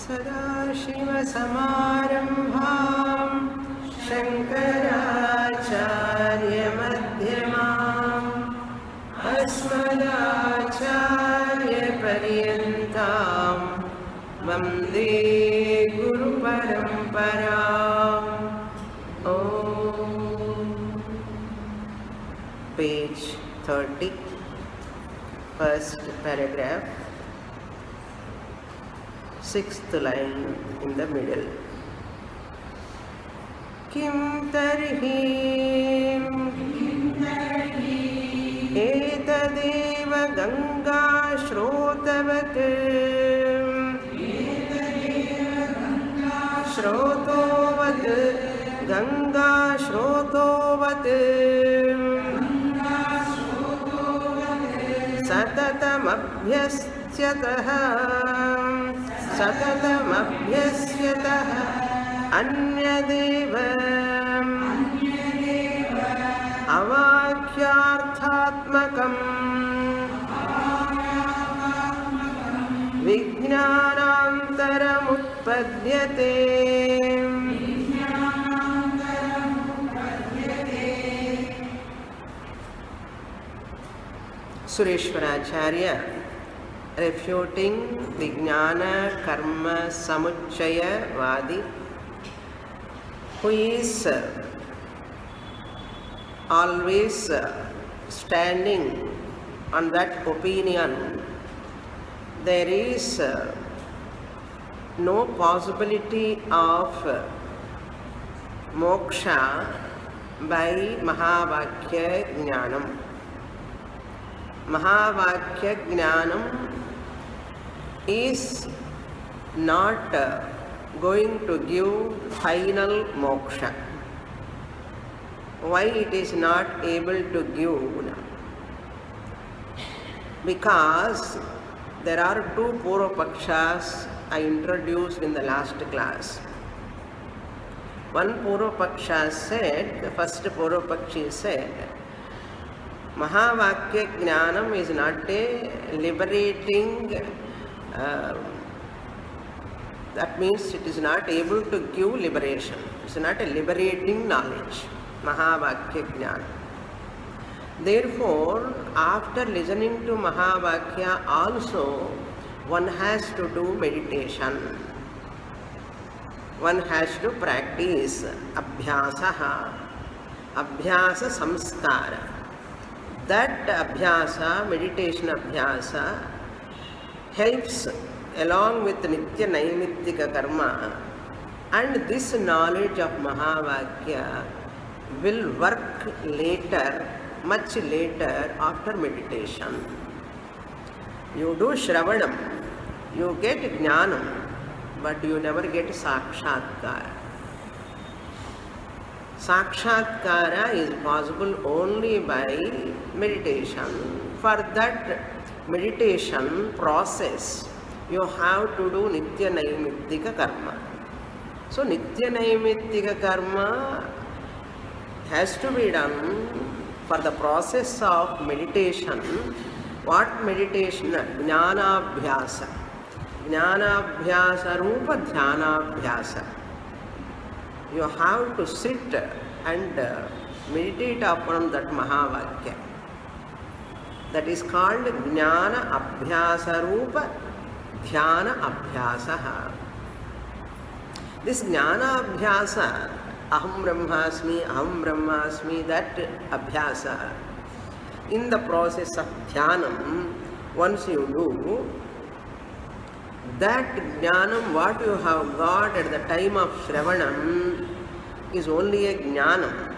सदाशिवसमारम्भां शङ्कराचार्यमध्यमाम् अस्मदाचार्यपर्यन्तां वन्दे गुरुपरम्पराम्. Page 30, first paragraph, sixth line in the middle. Kim tarhi etadeva ganga shrotavat shrotovat ganga shrotovat सततमभ्यस्यतः अन्यदेव अवाक्यार्थात्मकं विज्ञानान्तरमुत्पद्यते. Sureshwaracharya, refuting the Jnana Karma Samuchaya Vadi, who is always standing on that opinion, there is no possibility of moksha by Mahavakya Jnanam. Mahavakya Jnanam is not going to give final moksha. Why it is not able to give? Because there are two Purvapakshas I introduced in the last class. One Purvapaksha said, the first Purvapakshi said, Mahavakya Jnanam is not a liberating, that means it is not able to give liberation. It is not a liberating knowledge, Mahavakya Jnana. Therefore, after listening to Mahavakya also, one has to do meditation. One has to practice Abhyasaha, Abhyasa Samskara. That abhyasa, meditation abhyasa, helps along with Nitya Naimittika Karma, and this knowledge of Mahavakya will work later, much later after meditation. You do Shravanam, you get Jnanam, but you never get Sakshatkara. Sakshatkara is possible only by meditation. For that meditation process, you have to do Nitya Naimittika Karma. So, Nitya Naimittika Karma has to be done for the process of meditation. What meditation? Jnanabhyasa. Jnanabhyasa Rupa Dhyanabhyasa. You have to sit and meditate upon that Mahavakya. That is called Jnana Abhyasa Rupa Dhyana Abhyasaha. This Jnana Abhyasa, Aham Brahmasmi, that Abhyasa, in the process of Dhyanam, once you do, that Jnanam, what you have got at the time of Shravanam, is only a Jnanam,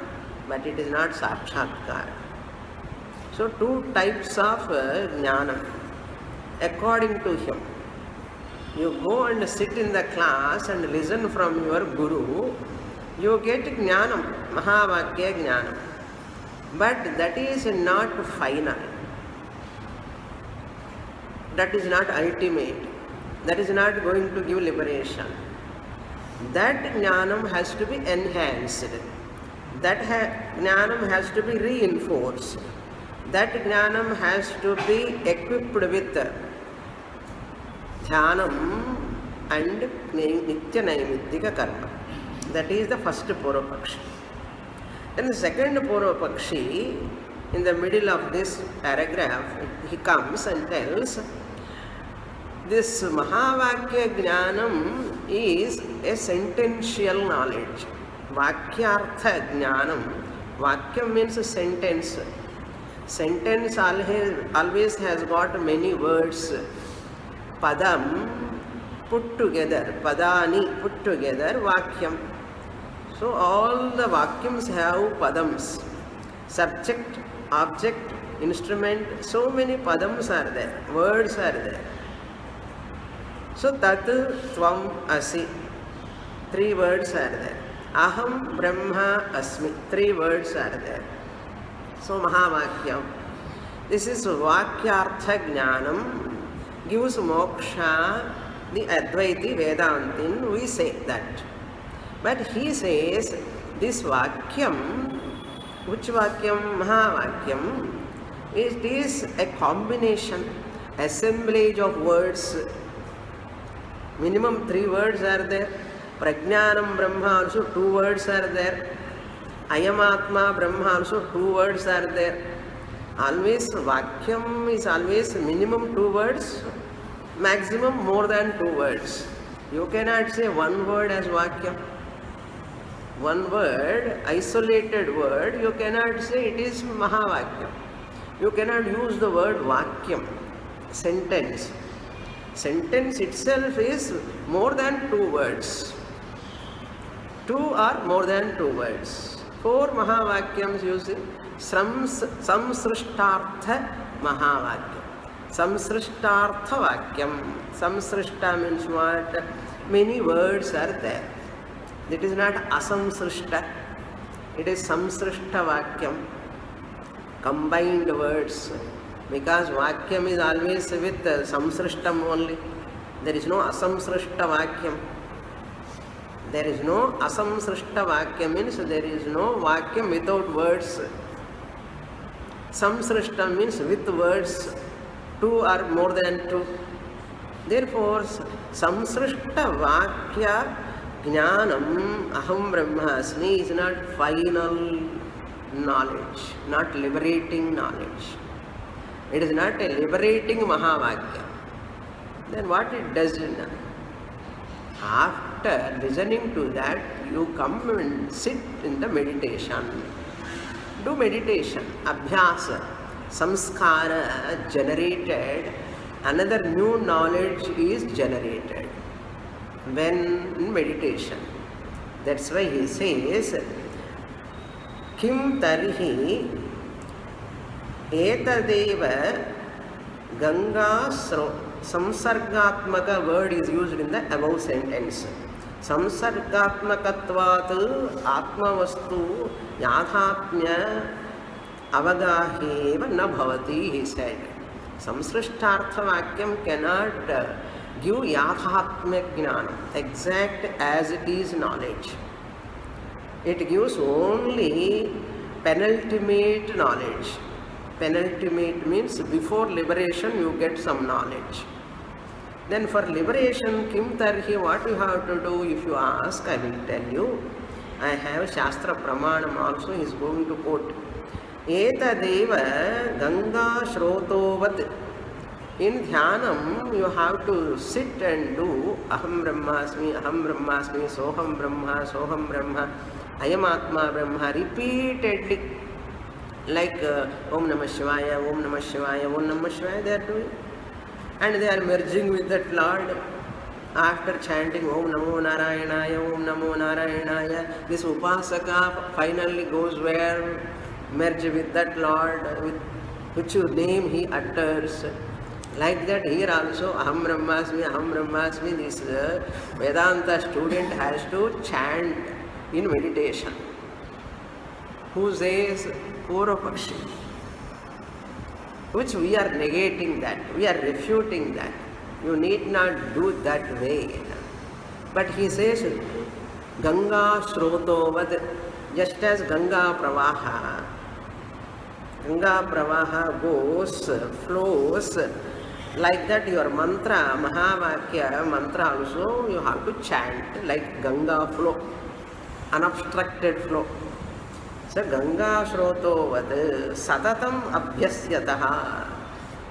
but it is not Sakshatkara. So, two types of Jnanam, according to him. You go and sit in the class and listen from your Guru, you get Jnanam, Mahavakya Jnanam. But that is not final. That is not ultimate. That is not going to give liberation. That Jnanam has to be enhanced. That Jnanam has to be reinforced. That Jnanam has to be equipped with Dhyanam and Nitya Naimittika karma. That is the first Purvapakshi. Then the second Purvapakshi, in the middle of this paragraph, he comes and tells this Mahavakya Jnanam is a sentential knowledge. Vakyartha Jnanam. Vakyam means a sentence. Sentence always has got many words. Padam put together, padani put together, Vakyam. So all the Vakyams have padams. Subject, object, instrument, so many padams are there, words are there. So tat tvam asi, 3 words are there. Aham Brahma asmi, 3 words are there. So Mahavakyam. This is Vakyartha Jnanam, gives moksha, the Advaiti Vedantin, we say that. But he says this Vakyam, which Vakyam? Mahavakyam, it is a combination, assemblage of words. Minimum 3 words are there. Prajnanam Brahma also 2 words are there. Ayamatma Brahma also 2 words are there. Always Vakyam is always minimum 2 words, maximum more than 2 words. You cannot say 1 word as Vakyam. 1 word, isolated word, you cannot say it is Mahavakyam. You cannot use the word Vakyam, sentence. Sentence itself is more than 2 words. 2 or more than 2 words. 4 Mahavakyams using Samsrishtartha Mahavakyam. Samsrishtartha Vakyam. Samsrishta means what? Many words are there. It is not Asamsrishta. It is Samsrishta Vakyam. Combined words. Because Vakyam is always with Samsrishtam only. There is no Asamsrishta Vakyam. There is no Asamsrishta Vakyam, means there is no Vakyam without words. Samsrishta means with words, 2 or more than 2. Therefore, Samsrishta Vakya Jnanam Aham Brahmasmi is not final knowledge, not liberating knowledge. It is not a liberating Mahavakya. Then what it does now? After listening to that, you come and sit in the meditation. Do meditation, abhyasa, samskara generated, another new knowledge is generated when in meditation. That's why he says, Kim tarhi etadeva Ganga Samsargatmaka word is used in the above sentence. Samsargatmakatvat Atmavastu Yathatmya Avagaheva na bhavati, he said. Samsrishtartha Vakyam cannot give Yathatmya Jnana, exact as it is knowledge. It gives only penultimate knowledge. Penultimate means before liberation you get some knowledge. Then for liberation, Kim Tarhi, what you have to do? If you ask, I will tell you. I have Shastra Pramanam also, he is going to quote. Etadeva Ganga Shrotovat. In Dhyanam, you have to sit and do Aham Brahmasmi, Soham Brahma, Ayamatma Brahma, repeatedly. Like Om Namah Shivaya, Om Namah Shivaya, Om Namah Shivaya, they are doing. And they are merging with that Lord. After chanting Om Namo Narayanaya, Om Namo Narayanaya, this Upasaka finally goes where? Merge with that Lord, with which name he utters. Like that here also, Aham Brahmasmi, this Vedanta student has to chant in meditation. Who says Purvapakshi? Which we are negating that, we are refuting that. You need not do that way. But he says, Ganga Shrotovad, just as Ganga Pravaha. Ganga Pravaha goes, flows Like that your mantra, Mahavakya mantra also you have to chant like Ganga flow, unobstructed flow. So Ganga Shroto Vad Satatam Abhyasyataha.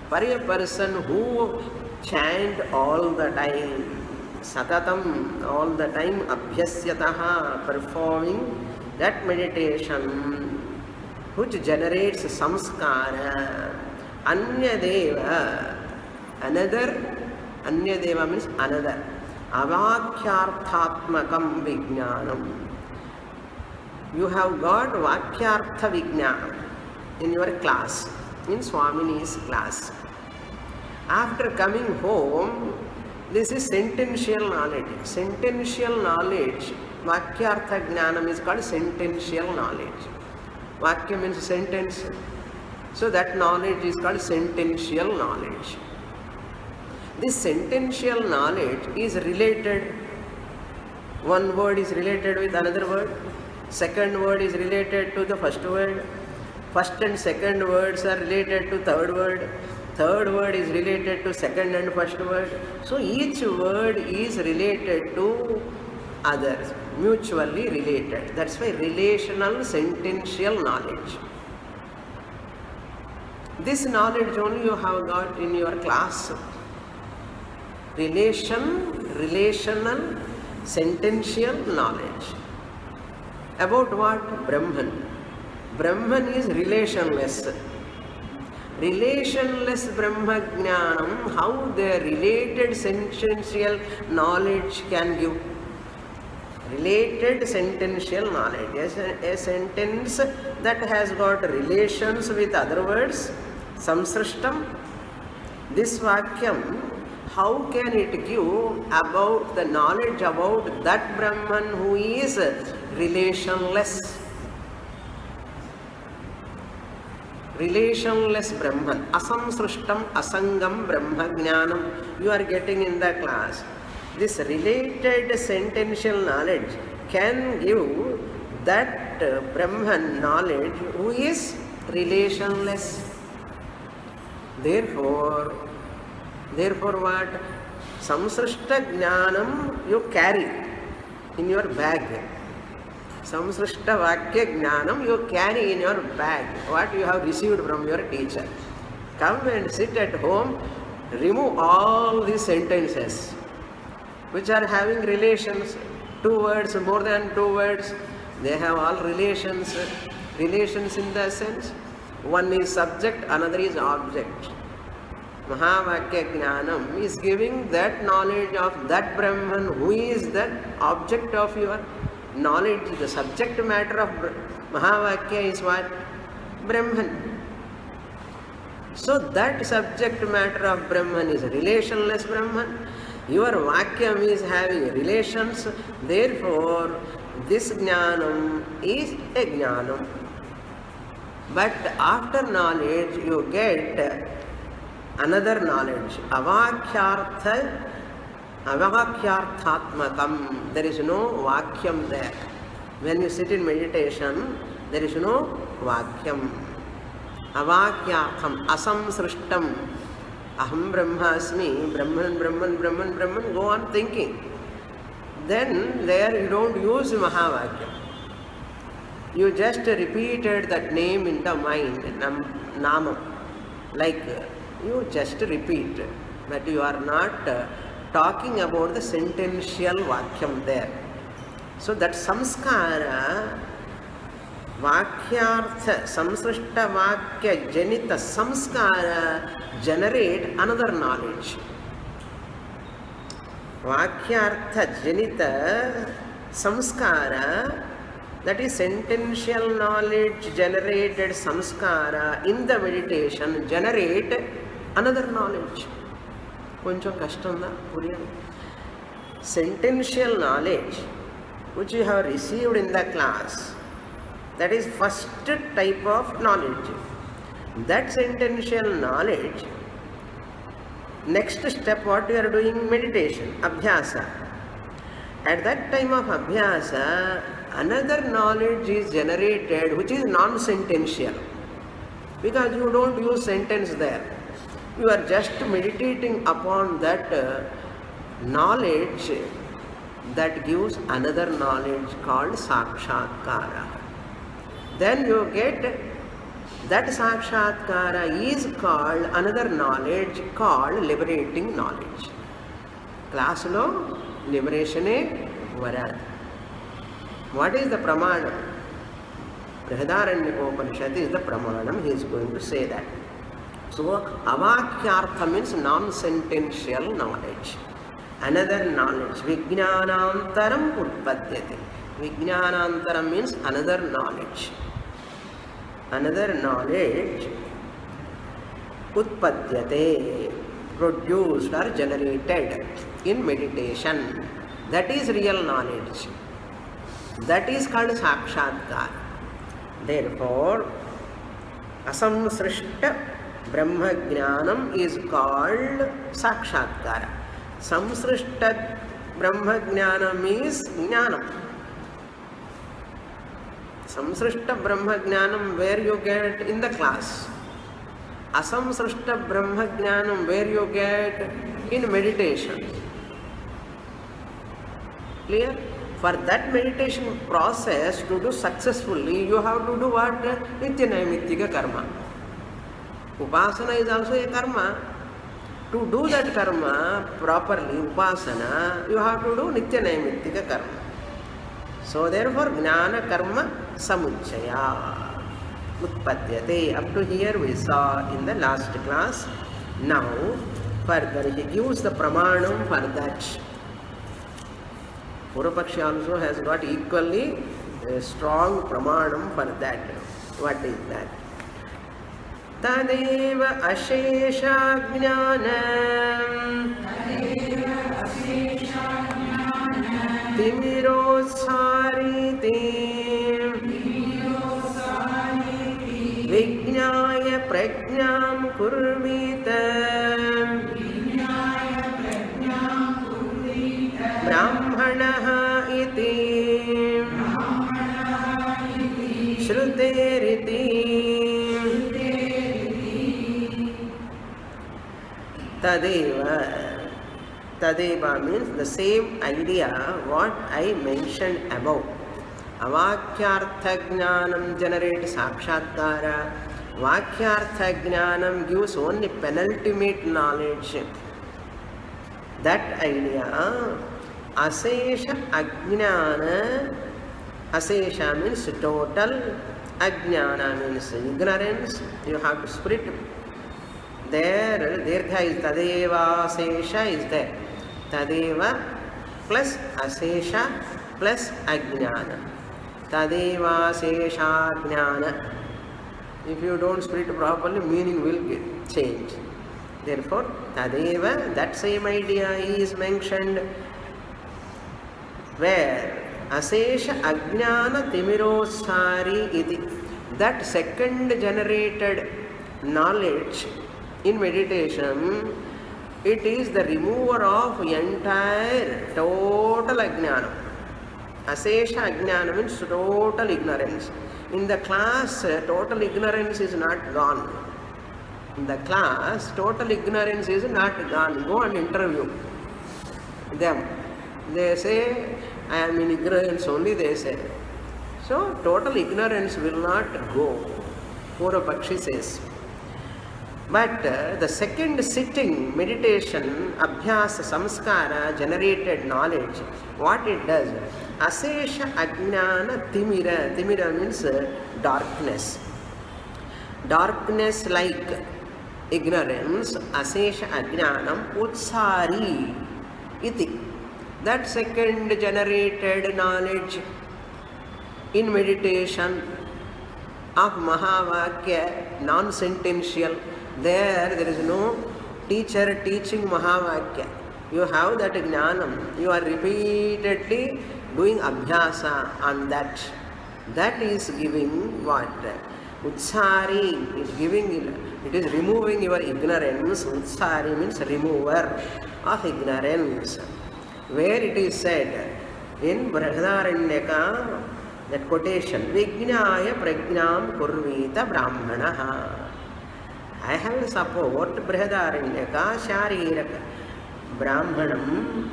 For a person who chant all the time, Satatam, all the time, Abhyasyataha, performing that meditation which generates samskara, Anyadeva, another, Anyadeva means another, Avakyarthatmakam Vijnanam. You have got Vakyartha Vijnanam in your class, in Swamini's class. After coming home, this is sentential knowledge. Sentential knowledge, Vakyartha Jnanam is called sentential knowledge. Vakya means sentence. So that knowledge is called sentential knowledge. This sentential knowledge is related. One word is related with another word. Second word is related to the first word. First and second words are related to third word. Third word is related to second and first word. So each word is related to others, mutually related. That's why relational sentential knowledge. This knowledge only you have got in your class. Relational sentential knowledge. About what? Brahman. Brahman is relationless. Relationless Brahma Jnanam, how the related sentential knowledge can give. Related sentential knowledge. A sentence that has got relations with other words, samsrishtam. This vakyam, how can it give about the knowledge about that Brahman who is relationless? Relationless Brahman, asamsrishtam asangam Brahma Jnanam, you are getting in the class. This related sentential knowledge can give that Brahman knowledge who is relationless. Therefore what? Samsrishta Jnanam you carry in your bag. Samsrishta Vakya Jnanam you carry in your bag, what you have received from your teacher. Come and sit at home, remove all these sentences which are having relations, two words, more than two words, they have all relations. Relations in the sense, one is subject, another is object. Mahavakya Jnanam is giving that knowledge of that Brahman who is that object of your knowledge. The subject matter of Mahavakya is what? Brahman. So that subject matter of Brahman is relationless Brahman. Your Vakyam is having relations. Therefore, this Jnanam is a Jnanam. But after knowledge, you get another knowledge. Avakyarthatmakam. There is no Vakyam there. When you sit in meditation, there is no Vakyam. Avakyartham, asamsrishtam. Aham Brahmasmi, Brahman, go on thinking. Then there you don't use Mahavakyam. You just repeated that name in the mind, Namam. Like you just repeat, but you are not talking about the sentential Vakyam there. So that samskara, Vakyartha, samsrishta Vakya janita samskara generate another knowledge. Vakyartha janita samskara, that is sentential knowledge generated samskara in the meditation generate another knowledge. Koncham kashtam da puriyadu. Sentential knowledge which you have received in the class, that is first type of knowledge. That sentential knowledge, next step what you are doing? Meditation, abhyasa. At that time of abhyasa, another knowledge is generated which is non-sentential, because you don't use sentence there. You are just meditating upon that knowledge that gives another knowledge called sakshatkara. Then you get that sakshatkara is called another knowledge called liberating knowledge. Class lo liberation varad. What is the pramanam? Brihadaranyaka is the pramanam. He is going to say that. So, avakyartha means non-sentential knowledge. Another knowledge. Vijnanantaram utpadyate. Vijnanantaram means another knowledge. Another knowledge utpadyate, produced or generated in meditation. That is real knowledge. That is called sakshatkar. Therefore, asamsrishta Brahma Jnanam is called sakshatkara. Samsrishta Brahma Jnanam is Jnanam. Samsrishta Brahma Jnanam where you get in the class. Asamsrishta Brahma Jnanam where you get in meditation. Clear? For that meditation process to do successfully, you have to do what? Nitya Naimittika karma. Upasana is also a karma. To do that karma properly, upasana, you have to do Nitya Naimittika karma. So therefore, Jnana karma samuchaya utpadyate. Up to here we saw in the last class. Now, further he gives the pramanam for that. Purvapakshi also has got equally a strong pramanam for that. What is that? Tadeva ashesha jnanam timirosariti vijnaya prajnam kurvita Brahmanaha iti Shruteriti Tadeva. Tadeva means the same idea what I mentioned above. Avakyartha jnanam generates sakshatkara. Vakyartha jnanam gives only penultimate knowledge. That idea, asesha ajnana, asesha means total, ajnana means ignorance. You have to split. There, dirgha is tadeva, asesha is there. Tadeva plus asesha plus ajnana. Tadeva, asesha, ajnana. If you don't split properly, meaning will get changed. Therefore, tadeva, that same idea is mentioned where asesha ajnana timirosari iti. That second generated knowledge in meditation, it is the remover of entire total ajnana. Asesha ajnana means total ignorance. In the class, total ignorance is not gone. In the class, total ignorance is not gone. Go and interview them. They say, I am in ignorance only, they say. So, total ignorance will not go, Purvapakshi says. But the second sitting, meditation, abhyasa, samskara, generated knowledge, what it does? Asesha ajnana timira. Timira means darkness. Darkness like ignorance, asesha ajnanam utsari iti. That second generated knowledge in meditation of Mahavakya, non-sentential, there is no teacher teaching Mahavakya. You have that jnanam, you are repeatedly doing abhyasa on that. That is giving what? Utsari is giving, it is removing your ignorance. Utsari means remover of ignorance. Where it is said in Brihadaranyaka, that quotation, Vijnaya prajnam kurvita brahmanaha. I have support Brihadaranyaka, Shariraka, Brahmanam,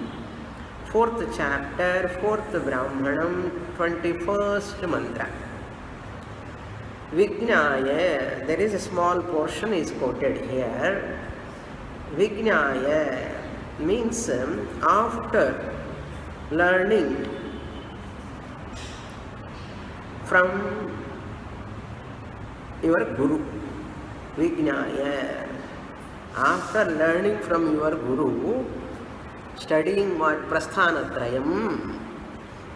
4th chapter, 4th Brahmanam, 21st mantra. Vijnaya, there is a small portion is quoted here. Vijnaya means after learning from your Guru. Vijnaya, after learning from your Guru, studying what Prasthanatrayam,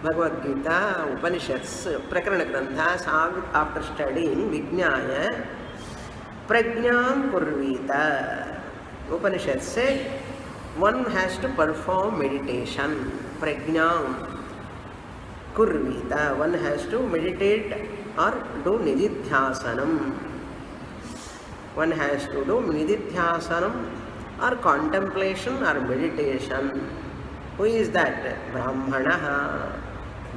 Bhagavad Gita, Upanishads, Prakarana Granthas, after studying Vijnaya, Prajnam Kurvita. Upanishads say one has to perform meditation. Prajnam Kurvita, one has to meditate or do Nididhyasanam. One has to do Nididhyasanam or contemplation or meditation. Who is that? Brahmana,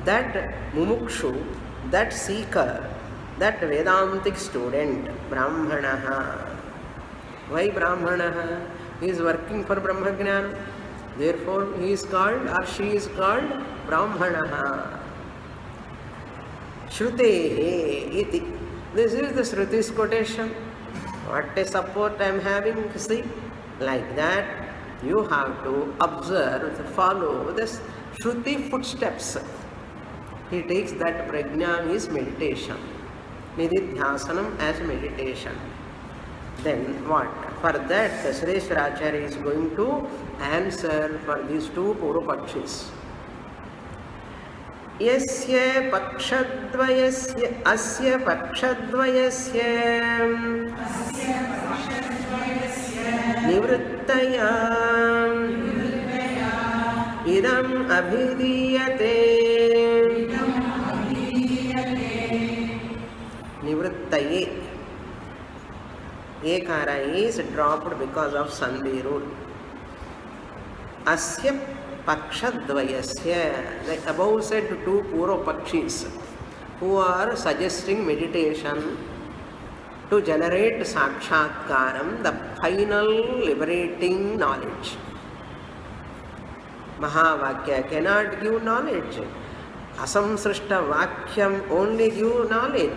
that mumukshu, that seeker, that Vedantic student, Brahmana. Why Brahmana? He is working for Brahmajnana. Therefore, he is called or she is called Brahmana. Shrutehe iti. This is the Shrutis quotation. What a support I am having. See, like that. You have to observe, follow the Shruti footsteps. He takes that prajna is meditation, Nididhyasanam as meditation. Then what? For that, Sureshwaracharya is going to answer for these two Purupakshis. Yasya pakshadvayasya asya pakshadvayasya nivrittaya idam abhidiyate. Nivrittaye. Ekara is dropped because of Sandhi rule. Asya pakshadvayasya. The above said two Purupakshis who are suggesting meditation to generate sakshatkaram, the final liberating knowledge. Mahavakya cannot give knowledge. Asamsrishta vakyam only give knowledge.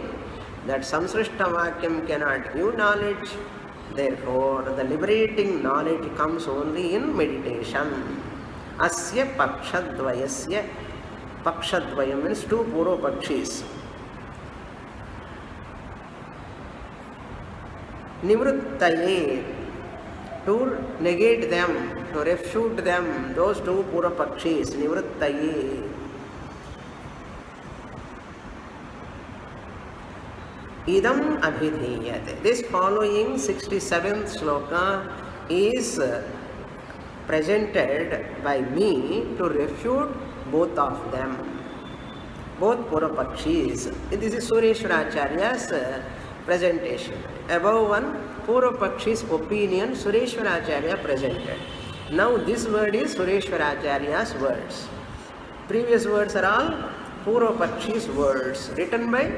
That samsrishta vakyam cannot give knowledge. Therefore, the liberating knowledge comes only in meditation. Asya pakshadvayasya. Pakshadvayam means two Purupakshis. Nivrittaye, to negate them, to refute them, those two Purupakshis, Nivrittaye. Idam abhidhiyate. This following 67th sloka is presented by me to refute both of them, both Purupakshis. This is Sureshwaracharya's presentation. Above one, Purupakshis opinion Sureshwaracharya presented. Now this word is Sureshwaracharya's words. Previous words are all Purupakshis words written by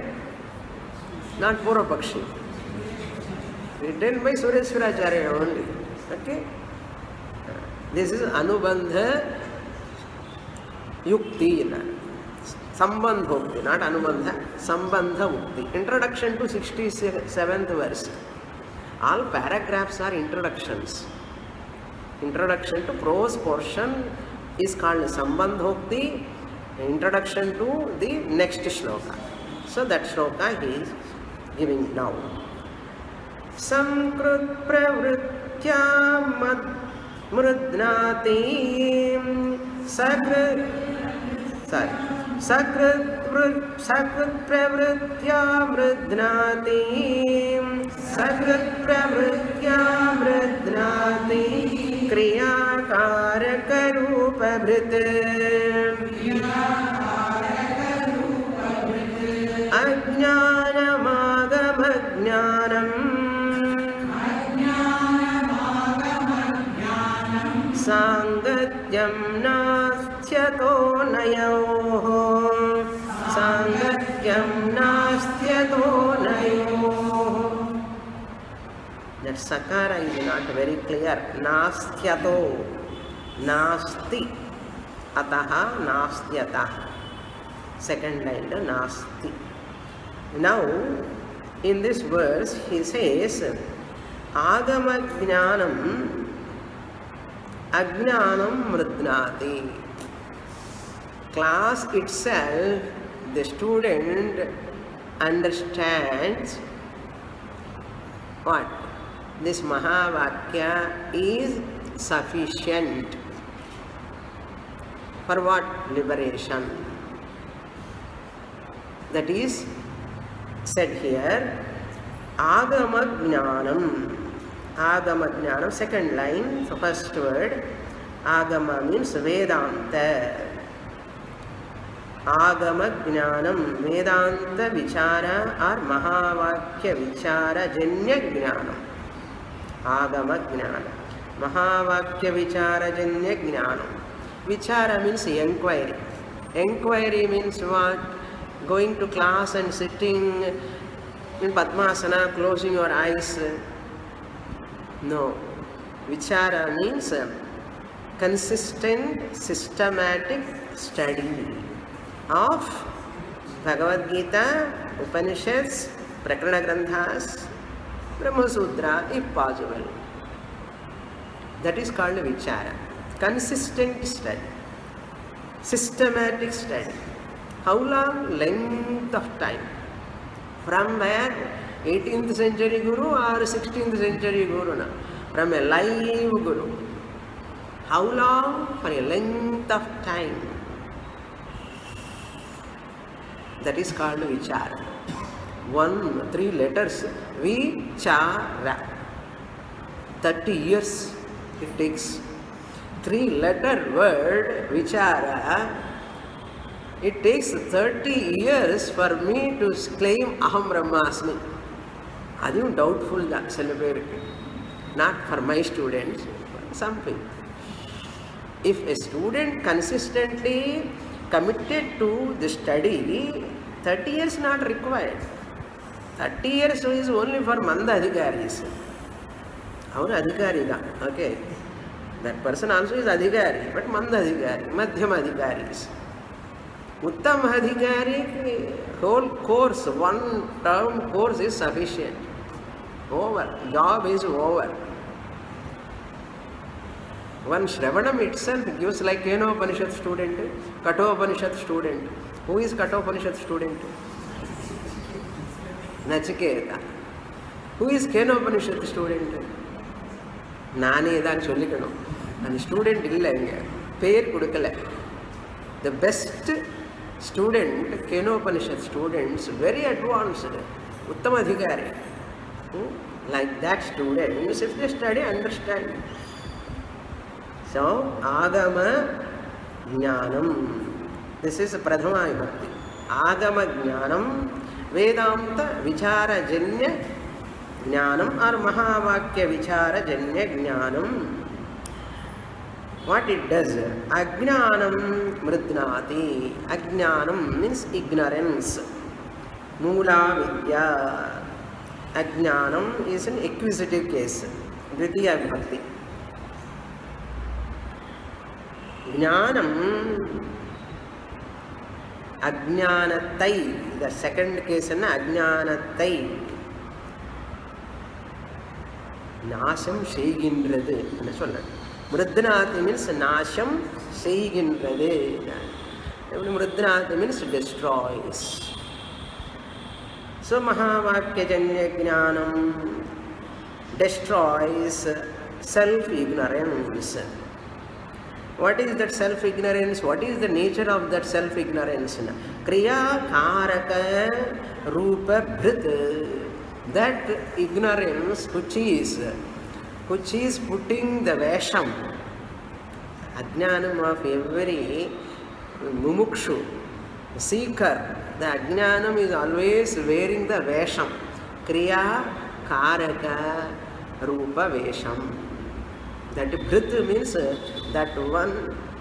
not Purupakshi, written by Sureshwaracharya only. Okay? This is Anubandha Yukti. Sambandha Ukti, not Anubandha, Sambandha Ukti. Introduction to 67th verse. All paragraphs are introductions. Introduction to prose portion is called Sambandha Ukti. Introduction to the next shloka. So that shloka he is giving now. Samkrut pravritya mrudnati Sakrit pravritya mrudnati kriya karaka rupa bhrite ajnanam sangatyam nastyato nayoh sangatyam nastyato nayoh That sakara is not very clear. Nastyato, nasti, ataha, nastyata. Second line, nasti. Now, in this verse, he says, Agama jnanam, ajnanam mridnati. Class itself, the student understands what? This Mahavakya is sufficient for what? Liberation. That is said here, Agama Jnanam. Agama Jnanam, second line, so first word. Agama means Vedanta. Agama Jnanam, Vedanta Vichara or Mahavakya Vichara Janya Jnanam. Agama Jnanam. Mahavakya Vichara Janya Jnanam. Vichara means inquiry. Inquiry means what? Going to class and sitting in Padmasana, closing your eyes. No. Vichara means consistent, systematic study of Bhagavad Gita, Upanishads, Prakarana Granthas, Brahma Sutra, if possible. That is called Vichara. Consistent study, systematic study. How long? Length of time. From where? 18th century Guru or 16th century Guru? Na? From a live Guru. How long? For a length of time. That is called Vichara. 3 letters. Vichara. 30 years it takes. 3-letter word Vichara. It takes 30 years for me to claim Aham Brahmasmi. That is doubtful. Not for my students, but something. If a student consistently committed to the study, 30 years not required. 30 years is only for Manda Adhikaris. Our Adhikari, okay. That person also is Adhikari, but Manda Adhikari, Madhyam Adhikaris. Uttam Adhikari, whole course, one term course is sufficient. Over. Job is over. One Shravanam itself gives like Kenopanishad student, Kathopanishad student. Who is Kathopanishad student? Nachiketa. Who is Kenopanishad student? Nani தான் சொல்லிக்கணும். அந்த student இல்லைங்க, பேர் கொடுக்கல. The best student, Kenopanishad students, very advanced, Uttama Adhikari. Like that students, if they study, understand. So, Agama Jnanam. This is Pradhama Vibhakti. Agama Jnanam, Vedanta Vichara Janya Jnanam or Mahavakya Vichara Janya Jnanam. What it does? Ajnanam Mridnati. Ajnanam means ignorance. Mula Vidya. Ajnanam is an acquisitive case. Dvitiya Vibhakti. Jnanam Ajnanatai. The second case is Ajnanatai. Nasham Sheigindradu. Mridnati means Nasham Sheigindradu. Mridnati means destroys. So Mahavakya Janya Jnanam destroys self-ignorance. What is that self-ignorance? What is the nature of that self-ignorance? Kriya Karaka Rupa Bhrit. That ignorance which is putting the vesham, ajnanam of every mumukshu, seeker, the ajnanam is always wearing the vesham. Kriya Karaka Rupa Vesham. That bhrit means that one.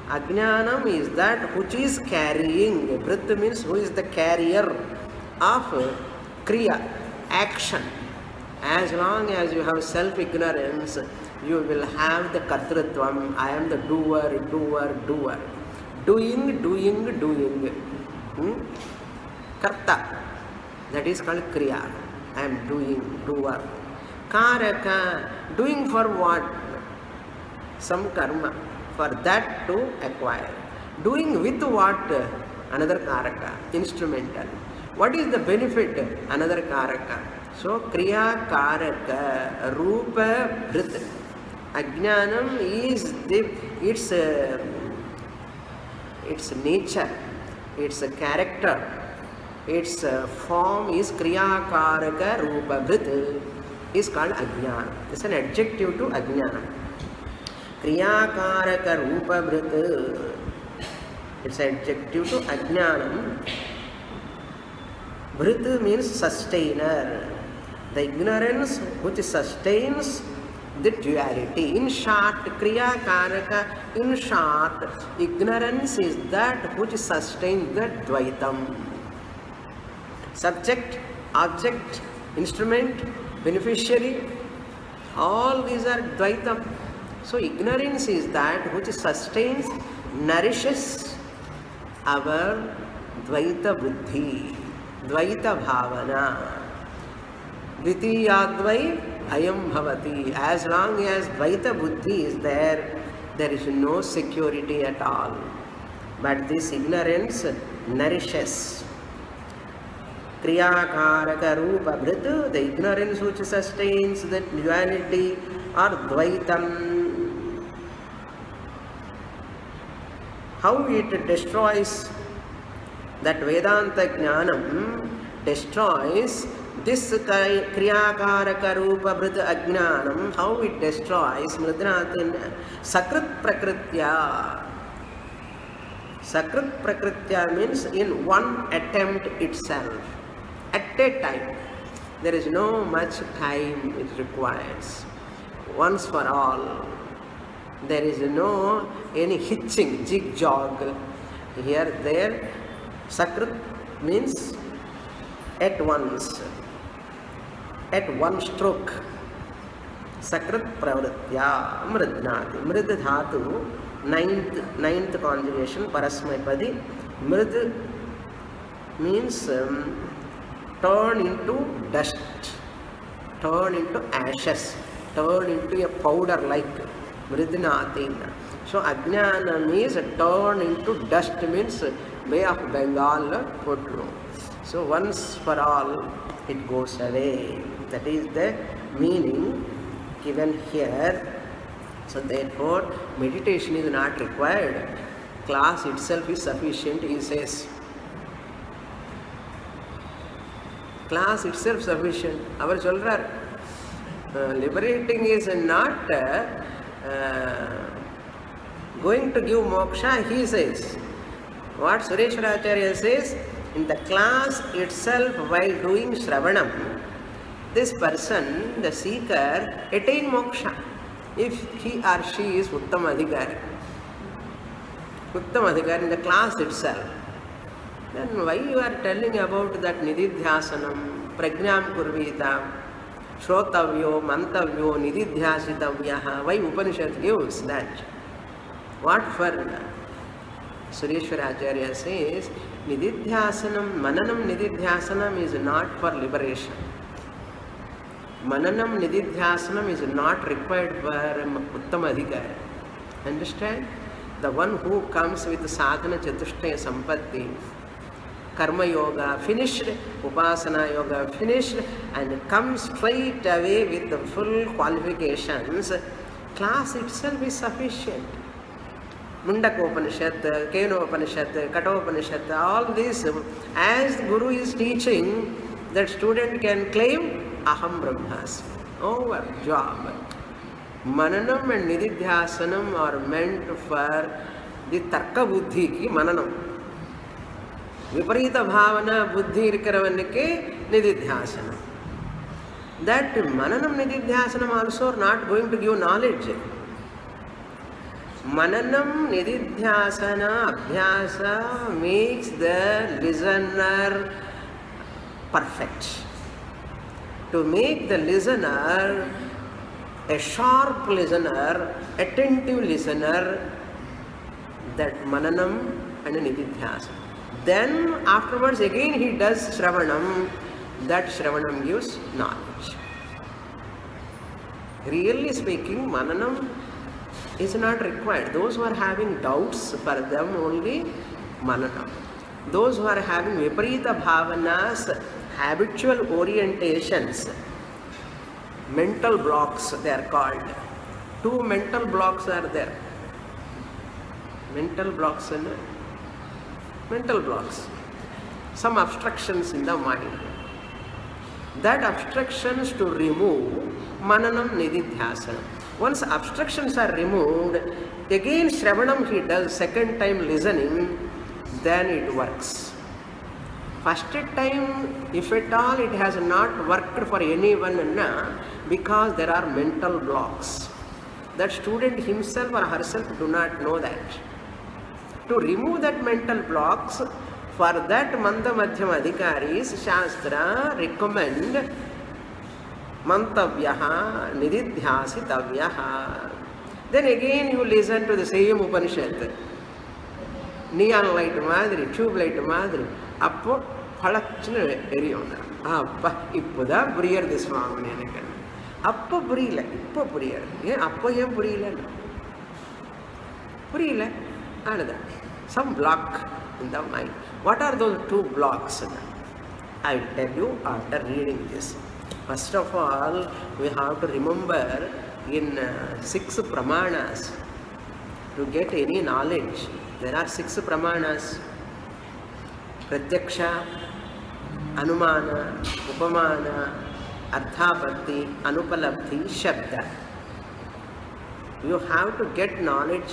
Ajnanam is that which is carrying. Bhrit means who is the carrier of kriya, action. As long as you have self-ignorance, you will have the kartrutvam. I am the doer, doer, doer. Doing, doing, doing. Karta. That is called kriya. I am doing, doer. Karaka. Doing for what? Some karma. For that to acquire. Doing with what? Another karaka. Instrumental. What is the benefit? Another karaka. So, kriya karaka, rupa brit. Ajnanam is its nature, its character, its form is kriya karaka rupa brit, is called ajnana. It's an adjective to ajnana. Kriya karaka rupa brit, it's an adjective to ajnanam. Brit means sustainer. The ignorance which sustains the duality. In short, kriya karaka, in short, ignorance is that which sustains the dvaitam. Subject, object, instrument, beneficiary, all these are dvaitam. So ignorance is that which sustains, nourishes our dvaita buddhi, dvaita bhavana. Dvitiyadvai ayam bhavati. As long as dvaita buddhi is there, there is no security at all. But this ignorance nourishes. Kriyakaraka rupa bhritu, the ignorance which sustains the duality or dvaitam. How it destroys that Vedanta Jnanam destroys this kriyakaraka rupa bhrita ajnanam, how it destroys mridanatin sakrit prakritya. Sakrit prakritya means in one attempt itself, at a time. There is no much time it requires. Once for all. There is no any hitching, jig-jog. Here, there. Sakrit means at once. At one stroke. Sakrit pravritya mridnati. Mrid dhatu, ninth conjugation, parasmaipadi. Mrid means turn into dust, turn into ashes, turn into a powder like mridnati. So ajnanam is turn into dust, means Bay of Bengal photo. So once for all it goes away. That is the meaning given here. So therefore meditation is not required. Class itself is sufficient, he says. Class itself sufficient. Our children liberating is not going to give moksha, he says. What Sureshwaracharya says, in the class itself, while doing Shravanam, this person, the seeker, attain moksha if he or she is Uttam Adhikari. Uttam Adhikari in the class itself. Then why you are telling about that Nididhyasanam, Prajnam Kurvita, Shrotavyo, Mantavyo, Nididhyasitavyaha? Why Upanishad gives that? What for? Sureshwaracharya says, Nididhyasanam, Mananam Nididhyasanam is not for liberation. Mananam Nididhyasanam is not required for Uttama Adhikari. Understand? The one who comes with sadhana chatushtaya sampatti, karma yoga finished, upasana yoga finished, and comes straight away with the full qualifications, class itself is sufficient. Mundakopanishad, Kenopanishad, Katopanishad, all this, as the Guru is teaching, that student can claim Aham Brahmasmi. Over, job. Mananam and Nididhyasanam are meant for the Tarka Buddhi ki Mananam. Viparita Bhavana Buddhi Irikaravanike Nididhyasanam. That Mananam Nididhyasanam also are not going to give knowledge. Mananam Nididhyasana Abhyasa makes the listener perfect. to make the listener a sharp listener, attentive listener, that mananam and nididhyasana. Then afterwards again he does shravanam, that shravanam gives knowledge. Really speaking, mananam is not required. Those who are having doubts, for them only mananam. Those who are having viparita bhavanas, habitual orientations, mental blocks they are called. Two mental blocks are there. Mental blocks and mental blocks. Some obstructions in the mind. That obstructions to remove, mananam nididhyasana. Once obstructions are removed, again shravanam he does, second time listening, then it works. First time, if at all it has not worked for anyone, because there are mental blocks. That student himself or herself do not know that. To remove that mental blocks, for that manda madhyam adhikaris, Shastra recommend mantavyaha nididhyasitavyaha. Then again you listen to the same Upanishad. Neon light madri, tube light madri. அப்போ பழச்சுன்னு எரியும். அப்பா இப்போதான் புரியுறது சுவாமினி எனக்கு. அப்போ புரியல, இப்போ புரியாது. ஏன் அப்போ ஏன் புரியல? புரியல அவ்வளோதான். Some block in the mind. What are those two blocks? I will tell you after reading this. First of all, we have to remember in 6 pramanas, to get any knowledge, there are 6 pramanas. Pratyaksha, Anumana, Upamana, Arthapatti, Anupalabdhi, Shabda. You have to get knowledge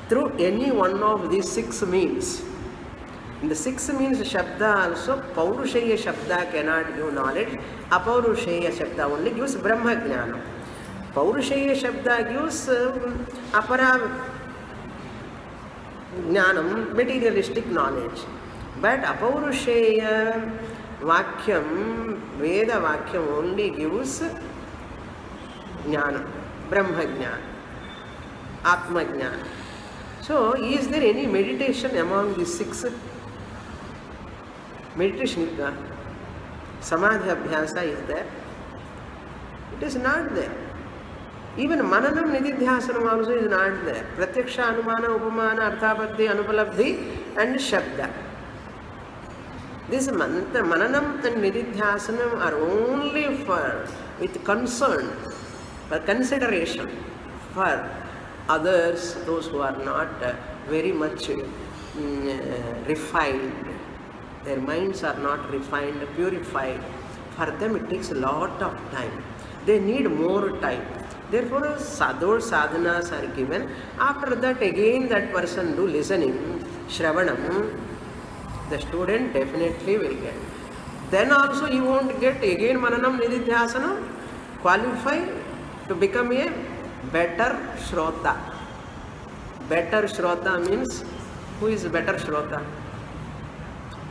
through any one of these 6 means. In the 6 means Shabda also, Paurusheya Shabda cannot give knowledge, Apaurusheya Shabda only gives Brahma Jnana. Paurusheya Shabda gives Apara Jnanam, materialistic knowledge. But Apaurusheya Vakyam, Veda Vakyam only gives Jnana, Brahma Jnana, Atma Jnana. So, is there any meditation among these 6? Meditation is there. Samadhi Abhyasa is there. It is not there. Even Mananam Nididhyasanam also is not there. Pratyaksha, Anumana, Upamana, Arthapatti, Anupalabdhi and Shabda. This Mananam and Nididhyasanam are only for, with concern, for consideration, for others, those who are not very much refined. Their minds are not refined, purified. For them it takes a lot of time. They need more time. Therefore, those sadhanas are given. After that, again that person do listening, shravanam, the student definitely will get. Then also he won't get again mananam nididhyasana, qualify to become a better shrota. Better shrota means, who is better shrota?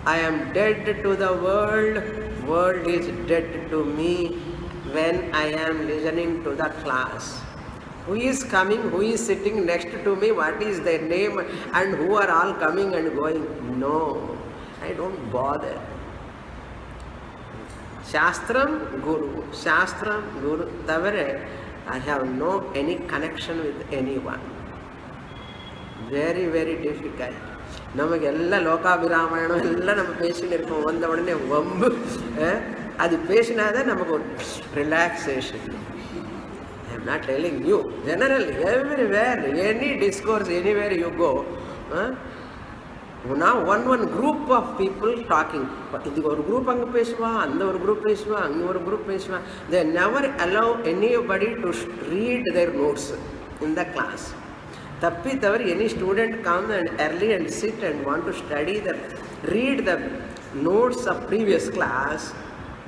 I am dead to the world is dead to me when I am listening to the class. Who is coming, who is sitting next to me, what is their name and who are all coming and going? No, I don't bother. Shastram Guru, Tavare, I have no any connection with anyone. Very, very difficult. ನಮಗೆಲ್ಲ ಲೋಕಾಭಿರಾಮಾಯಣ ಎಲ್ಲ ನಮ್ಮ patience ಇರ್ಕೊಂಡು ಬಂದ ಒಡನೆ ಒಂಬು ಅದು passion ಆದರೆ ನಮಗೊಂದು relaxation. I am not telling you, generally everywhere, any discourse, anywhere you go, now one group of people talking. இது ஒரு group அங்கே பேசுவா, அந்த ஒரு குரூப் பேசுவா, அங்கே ஒரு குரூப் பேசுவா. They never allow anybody to read their notes in the class. Tappi tavar, any student come and early and sit and want to study read the notes of previous class,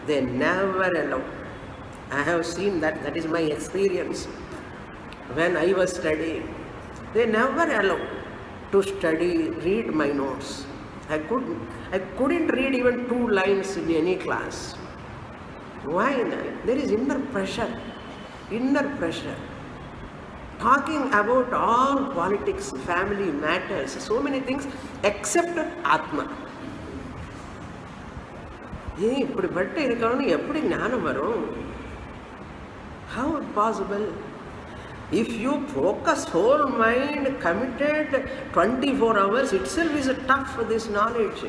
they never allow. I have seen that, that is my experience. When I was studying, they never allow to study, read my notes. I couldn't read even 2 lines in any class. Why not? There is inner pressure. Inner pressure. Talking about all politics, family matters, so many things except Atma. இப்படிப்பட்ட இருக்கணும்னு எப்படி ஞானம் வரும்? How possible? If you focus whole mind, committed 24 hours itself is tough for this knowledge.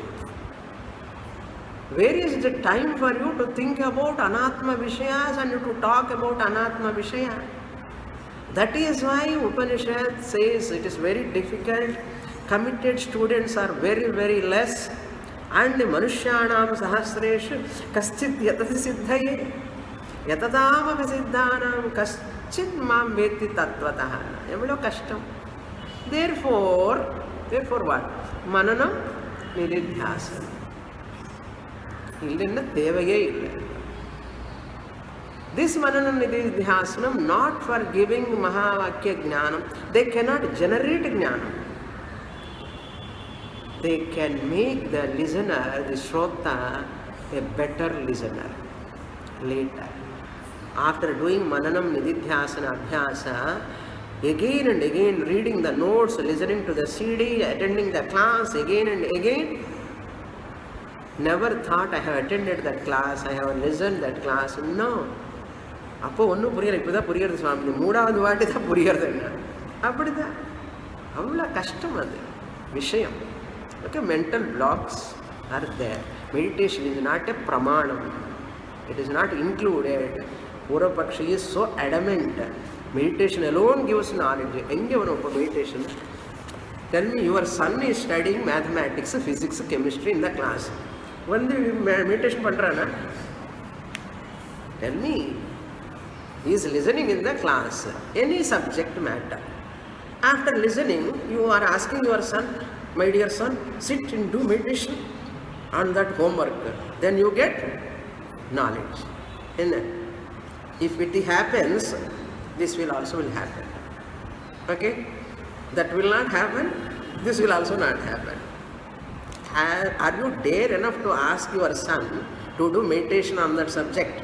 Where is the time for you to think about Anatma Vishayas and to talk about Anatma Vishaya? That is why Upanishad says it is very difficult. Committed students are very, very less. And Manushyanam Sahasreshu Kaschit Yatati Siddhaye Yatadama Visiddhanam Kaschit Mam Veti Tattvataha. Evado kashtam. Therefore what? Mananam Nididhyasana. Illenna thevaye illa. This Mananam Nididhyasanam not for giving Mahavakya Jnanam. They cannot generate Jnanam. They can make the listener, the Shrota, a better listener later. After doing Mananam Nididhyasana Abhyasa, again and again reading the notes, listening to the CD, attending the class again and again, never thought I have attended that class, I have listened that class. No. அப்போ ஒன்றும் புரியலை, இப்போ தான் புரியுறது சுவாமி, மூணாவது வாட்டி தான் புரியுறது. என்ன அப்படி தான், அவ்வளோ கஷ்டம் அது விஷயம். Okay, mental blocks are there. Meditation is not a pramanam. It is not included. Purvapakshi is so adamant. Meditation alone gives knowledge. Enge vanu meditation. Tell me, your son is studying mathematics, physics, chemistry in the class. When the meditation pandrana, tell me, he is listening in the class, any subject matter. After listening, you are asking your son, my dear son, sit and do meditation on that homework. Then you get knowledge. And if it happens, this will also happen. Okay? That will not happen, this will also not happen. Are you dare enough to ask your son to do meditation on that subject?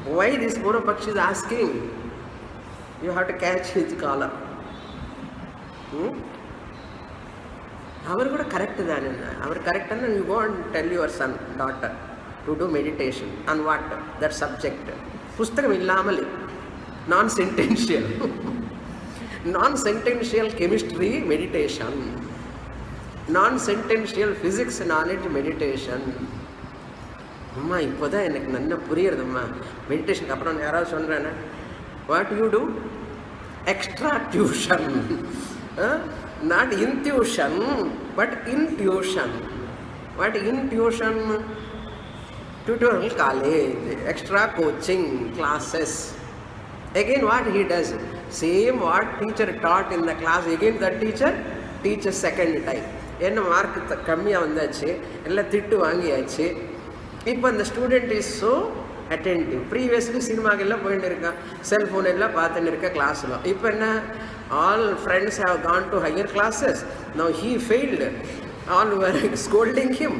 Why this Purvapakshi is asking? You have to catch his collar. Our good correct than our correct, and you go and tell your son, daughter, to do meditation on what? That subject. Pustakam illamali, non-sentential. Non-sentential chemistry meditation. Non-sentential physics knowledge meditation. அம்மா இப்போதான் எனக்கு நல்லா புரியுறதும்மா. மெடிடேஷனுக்கு அப்புறம் யாராவது சொல்கிறேன்னா, what you do? Extra tuition. Not intuition, but intuition. What intuition? Tutorial college, extra coaching classes. Again what he does? Same what teacher taught in the class, again that teacher teaches second time. என்ன mark கம்மியாக வந்தாச்சு, எல்லாம் திட்டு வாங்கியாச்சு. இப்போ அந்த student is so attentive. Previously சினிமாக்கெல்லாம் போயிட்டு இருக்கான், செல்ஃபோன் எல்லாம் பார்த்துட்டு இருக்க கிளாஸில். இப்போ என்ன, all friends have gone to higher classes. Now he failed. All were scolding him.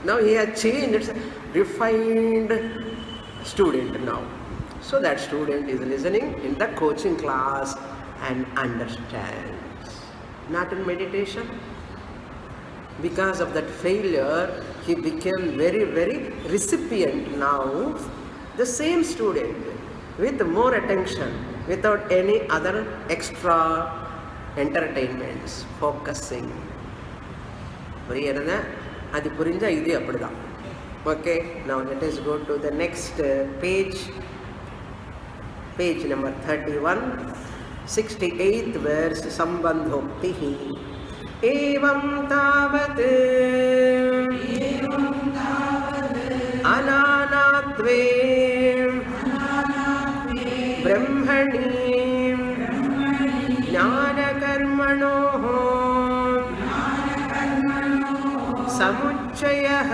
Now he has changed. It's a refined student now. So that student is listening in the coaching class and understands. Not in meditation. Because of that failure, he became very, very recipient now. The same student with more attention, without any other extra entertainments, focusing. புரியுறதா? அது புரிஞ்சா இது அப்படிதான். Okay, now let us go to the next page. Page number 31, 68th verse, Sambandhoktihi. Evam tavat ananatve ब्रह्मणि ज्ञानकर्मणोः समुच्चयः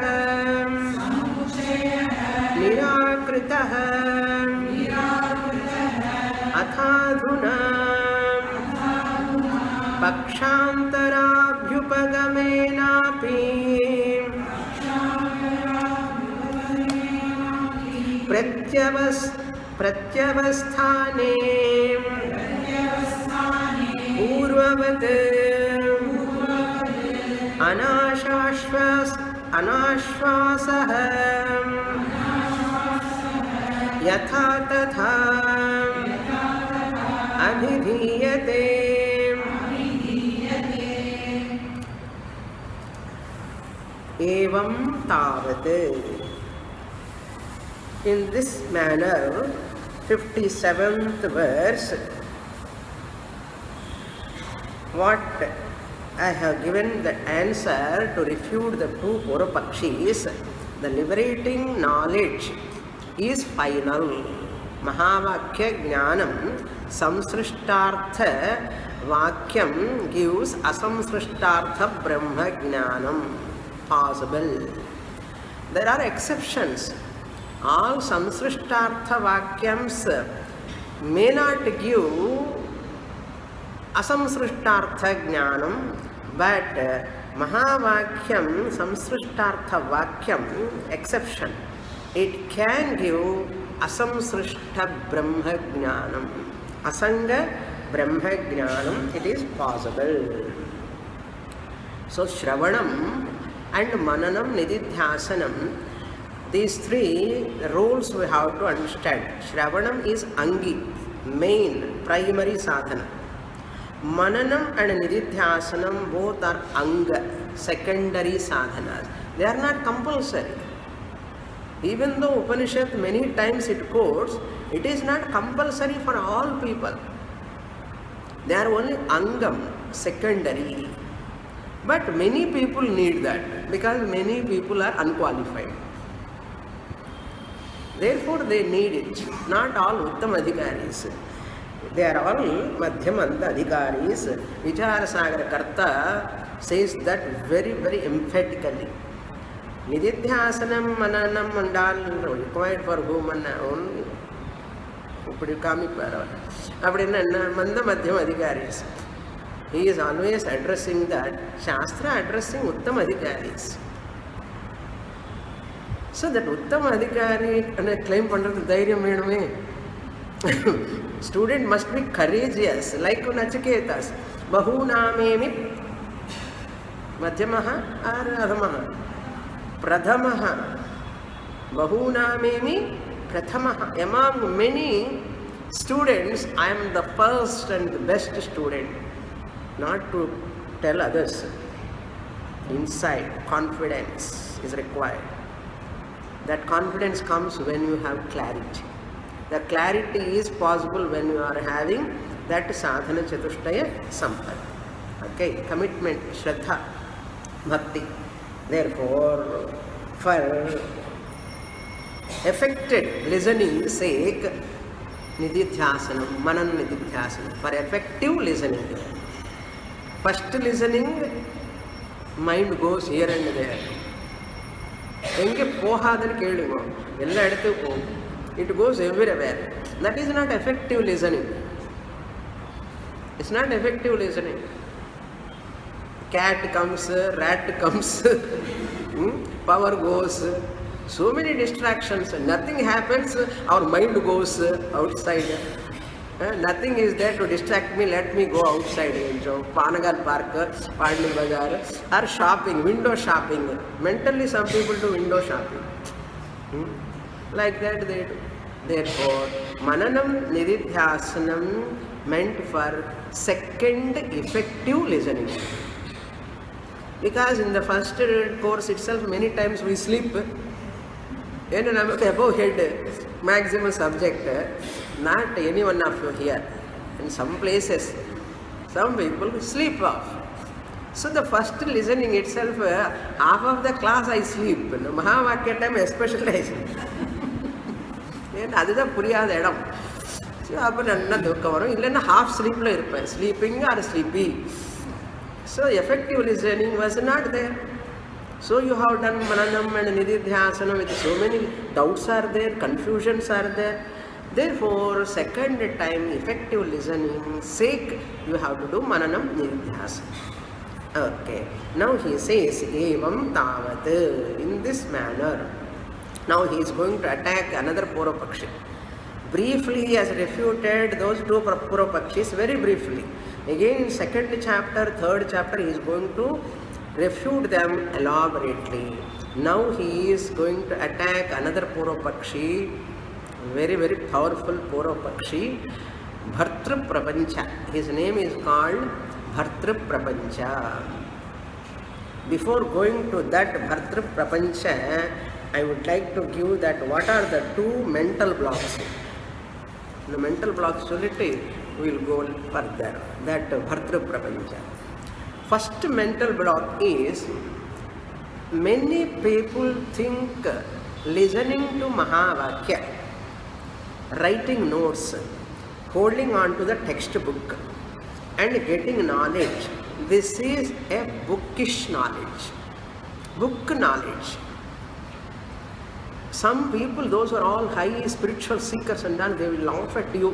निराकृतः अथाधुना पक्षान्तराभ्युपगमेनापि pratyavasthane पूर्ववत् अनाश्वासः यथा तथा अभिधीयते. एवं तावत्. In this manner, 57th verse, what I have given the answer to refute the two Purvapakshis, the liberating knowledge is final. Mahavakya Jnanam Samsrishtartha Vakyam gives Asamsrishtartha Brahma Jnanam possible. There are exceptions. All Samsrishtartha Vakyams may not give Asamsrishtartha Jnanam, but Mahavakyam Samsrishtartha Vakyam exception. It can give Asamsrishta Brahma Jnanam. Asanga Brahma Jnanam, it is possible. So Shravanam and Mananam Nididhyasanam, these three roles we have to understand. Shravanam is Angi, main, primary sadhana. Mananam and Nididhyasanam both are Anga, secondary sadhanas. They are not compulsory. Even though Upanishad many times it quotes, it is not compulsory for all people. They are only Angam, secondary. But many people need that because many people are unqualified. Therefore they need it. Not all Uttam Adhikaris. They are all Madhyamanta Adhikaris. Vicharasagar Karta says that very, very emphatically. Nididhyasanam, Mananam and all required for whom and only. Manda Madhyam Adhikaris. He is always addressing that. Shastra addressing Uttam Adhikaris. So that Uttam Adhikari and claim pandrathu dhairyam venume. Student must be courageous, like Nachiketas. Bahunamemi Madhyamaha or Adhamaha. Pradhamaha. Bahunamemi Prathamaha. Among many students, I am the first and the best student. Not to tell others. Inside, confidence is required. That confidence comes when you have clarity. The clarity is possible when you are having that sadhana chatushtaya sampad. Okay, commitment, shraddha, bhakti. Therefore, for effective listening sake, nididhyasanam, manan nididhyasanam, for effective listening. First listening, mind goes here and there. எங்கே போகாதுன்னு கேளுங்க, எல்லா இடத்துக்கும் போகும். It goes everywhere. That is not effective listening. It's not effective listening. Cat comes, rat comes, power goes, so many distractions. Nothing happens, our mind goes outside. Nothing is there to distract me, let me go outside. Panagar Park, Padli Bazaar, or shopping, window shopping. Mentally some people do window shopping. Like that they do. Therefore, Mananam Nididhyasanam meant for second effective listening. Because in the first course itself, many times we sleep. Above head, maximum subject, not any one of you here. In some places, some people sleep off. So the first listening itself, half of the class I sleep. Mahavakya time especially I sleep. அதுதான் புரியாத இடம். அப்போ நல்லா தூக்கம் வரும், இல்லைன்னா half ஸ்லீப்பில் இருப்பேன், sleeping or sleepy. So effective listening was not there. So you have done Mananam and Nididhyasanam with so many doubts are there, confusions are there. Therefore, second time effective listening sake, you have to do Mananam Nididhyasanam. Okay. Now he says, Evam Tavat, in this manner. Now he is going to attack another Purvapakshi. Briefly he has refuted those two Purvapakshis, very briefly. Again in second chapter, third chapter, he is going to refute them elaborately. Now he is going to attack another Purvapakshi, very, very powerful Purvapakshi, Bhartru Prapancha. His name is called Bhartru Prapancha. Before going to that Bhartru Prapancha, I would like to give that what are the two mental blocks. The mental blocks solitary, we will go further. That Bhartru Prapancha. First mental block is, many people think listening to Mahavakya, writing notes, holding on to the textbook and getting knowledge, this is a bookish knowledge, book knowledge. Some people, those who are all high spiritual seekers and all, they will laugh at you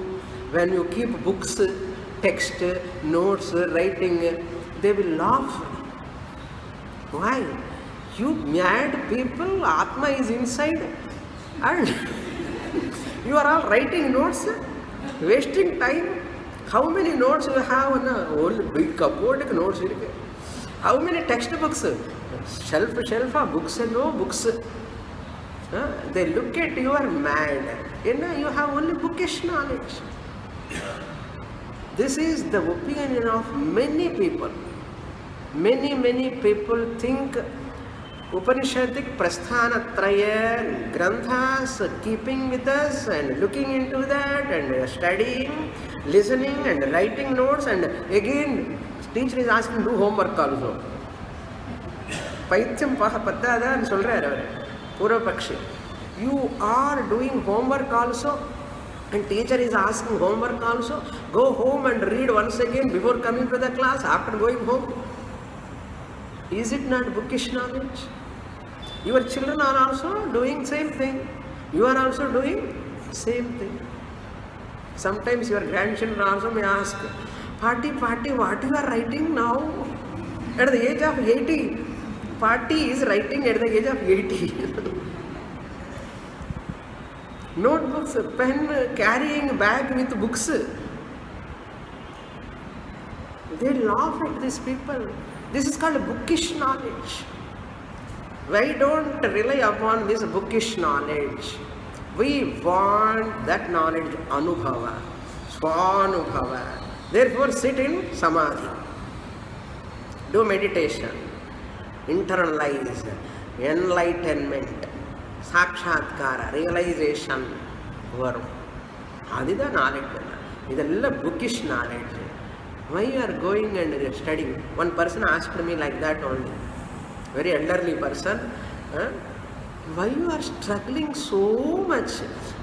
when you keep books, text, notes, writing, they will laugh. Why? You mad people, Atma is inside and you are all writing notes, wasting time. How many notes you have? Only big cupboard notes. How many textbooks? Shelf of books, no books. They look at you are mad. You have only bookish knowledge. This is the opinion of many people. Many people think Upanishadic Prasthanatraya Granthas, keeping with us and looking into that and studying, listening and writing notes, and again teacher is asking do homework also. Paityam Pahapaddada and Solra Purvapakshi. You are doing homework also and teacher is asking homework also. Go home and read once again before coming to the class, after going home. Is it not bookish knowledge? Your children are also doing same thing. You are also doing same thing. Sometimes your grandchildren also may ask, Party, what you are writing now? At the age of 80. Party is writing at the age of 80. Notebooks, pen, carrying bag with books. They laugh at these people. This is called bookish knowledge. Why don't rely upon this bookish knowledge? We want that knowledge, anubhava, swanubhava. Therefore, sit in samadhi. Do meditation. Internalize. Enlightenment. Sakshatkara. Realization. That is the knowledge. This is bookish knowledge. Why you are going and studying? One person asked me like that only. Very elderly person. Why you are struggling so much?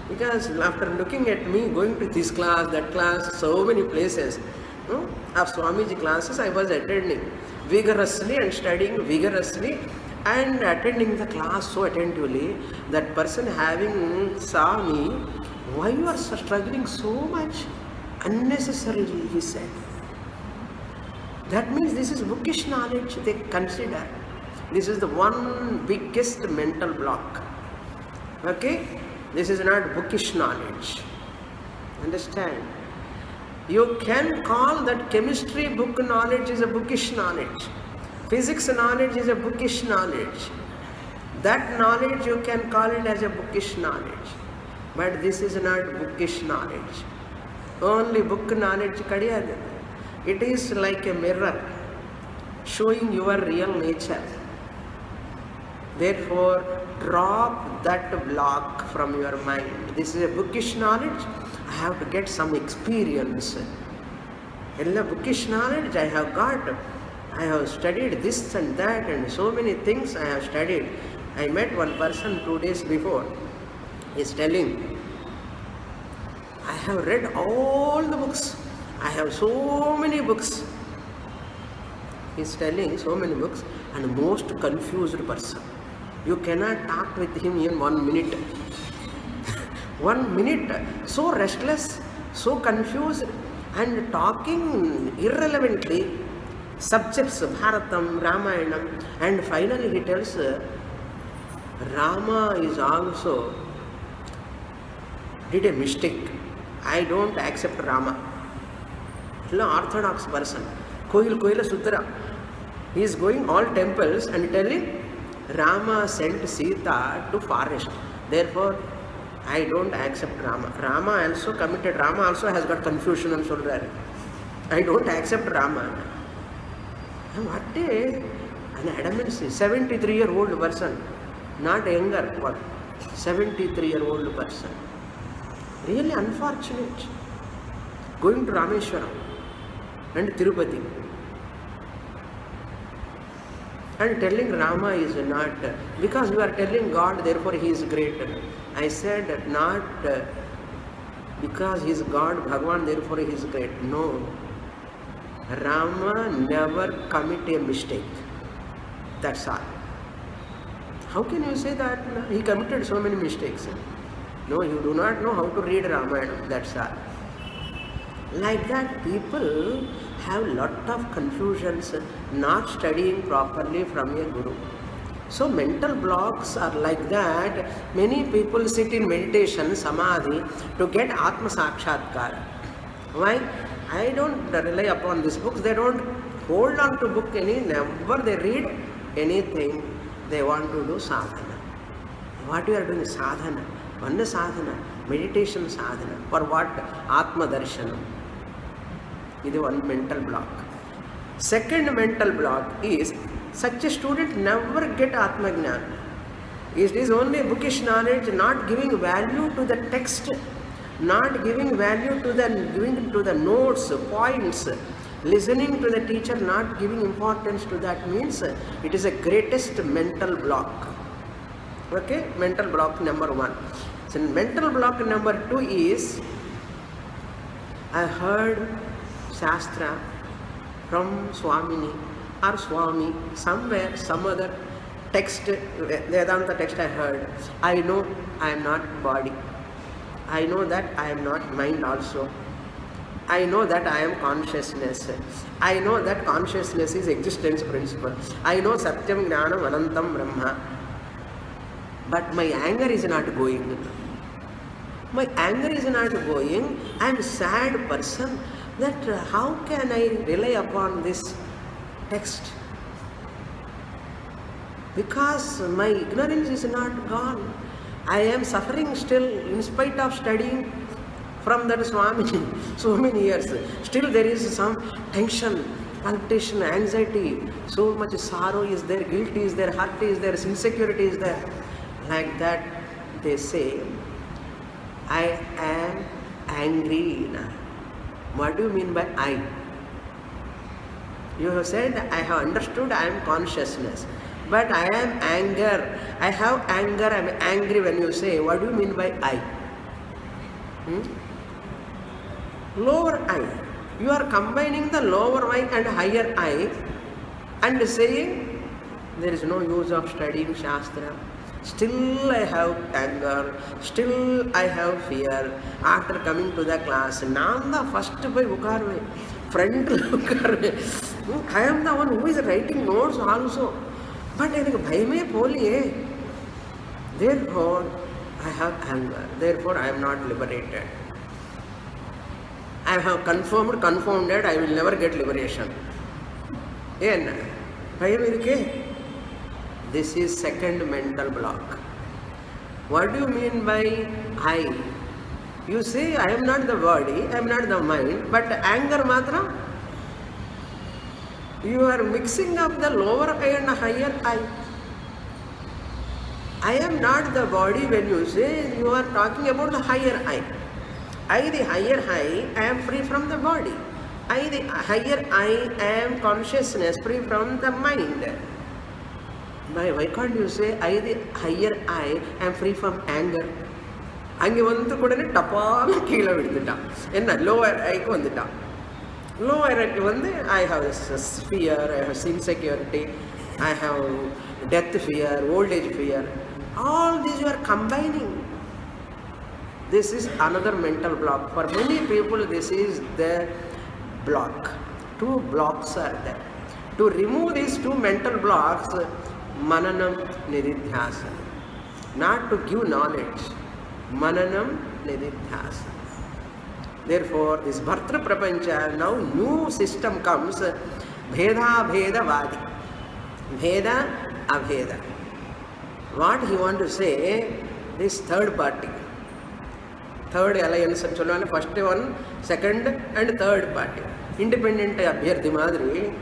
Because after looking at me, going to this class, that class, so many places of Swamiji classes I was attending vigorously and studying vigorously and attending the class so attentively. That person having saw me, why you are struggling so much? Unnecessarily, he said. That means this is bookish knowledge they consider. This is the one biggest mental block. Okay? This is not bookish knowledge. Understand? You can call that chemistry book knowledge is a bookish knowledge. Physics knowledge is a bookish knowledge. That knowledge you can call it as a bookish knowledge. But this is not bookish knowledge. Only book knowledge kadiyadu. It is like a mirror showing your real nature. Therefore, drop that block from your mind. This is a bookish knowledge. I have to get some experience. Ella bookish knowledge I have got. I have studied this and that and so many things I have studied. I met one person 2 days before. He is telling, I have read all the books. I have so many books. He is telling so many books and most confused person. You cannot talk with him in 1 minute. 1 minute, so restless, so confused and talking irrelevantly. Subjects, Bharatam, Ramayanam, and finally he tells, Rama is also did a mistake. I don't accept Rama. He's an orthodox person. Koila Sutra. He is going all temples and telling Rama sent Sita to forest. Therefore, I don't accept Rama. Rama also committed. Rama also has got confusion and soldier. I don't accept Rama. What an adamancy. 73-year-old person, not younger one. 73-year-old person. Really unfortunate. Going to Rameshwaram and Tirupati and telling Rama is not, because you are telling God, therefore he is great. I said not because he is God, Bhagwan, therefore he is great. No. Rama never commit a mistake. That's all. How can you say that he committed so many mistakes? No, you do not know how to read Ramayana. That's all. Like that, people have lot of confusions, not studying properly from a guru. So mental blocks are like that. Many people sit in meditation, samadhi, to get Atma Sakshatkara. Why? I don't rely upon these books. They don't hold on to book never they read anything. They want to do sadhana. What you are doing is sadhana. One is sadhana, meditation sadhana. For what? Atma Darshanam. This is one mental block. Second mental block is such a student never get Atma Jnana. It is only bookish knowledge, not giving value to the text, not giving value to the notes, points, listening to the teacher, not giving importance to that means it is a greatest mental block. Okay, mental block number 1. So mental block number 2 is I heard Shastra from Swamini or Swami, somewhere, some other text, Vedanta text I heard. I know I am not body. I know that I am not mind also. I know that I am consciousness. I know that consciousness is existence principle. I know Satyam Jnanam Anantam Brahma. But my anger is not going. My anger is not going. I am a sad person. That how can I rely upon this text? Because my ignorance is not gone. I am suffering still in spite of studying from that Swamini so many years. Still there is some tension, palpitation, anxiety, so much sorrow is there, guilt is there, hurt is there, insecurity is there. Like that they say, I am angry. What do you mean by I? You have said, I have understood I am consciousness. But I am anger. I have anger, I am angry when you say, what do you mean by I? Lower I. You are combining the lower I and higher I and saying, there is no use of studying Shastra. Still I have anger, still I have fear. After coming to the class, Nanda first by Ukarve, friend Ukarve. I am the one who is writing notes also. But I think, therefore I have anger, therefore I am not liberated. I have confounded, I will never get liberation. This is second mental block. What do you mean by I? You say, I am not the body, I am not the mind, but anger matra? You are mixing up the lower I and higher I. I am not the body when you say, you are talking about the higher I. I, the higher I am free from the body. I, the higher I am consciousness free from the mind. Why can't you say, I, the higher I am free from anger? Ange vandu kodane tapala keela vidutita. Enna lower I ku vandita. Lower I ku vande I have fear, I have insecurity, I have death fear, old age fear. All these you are combining. This is another mental block. For many people, this is their block. Two blocks are there. To remove these two mental blocks, Mananam Nididhyasa. not to give knowledge. Mananam nididhyasa. Therefore, this Bhartru Prapancha, now new system comes, Bheda Bheda Vadi. Bheda Abheda. What he want to say, this third party. Third alliance, first one, second and third party. Independent Abhyarthi Madri,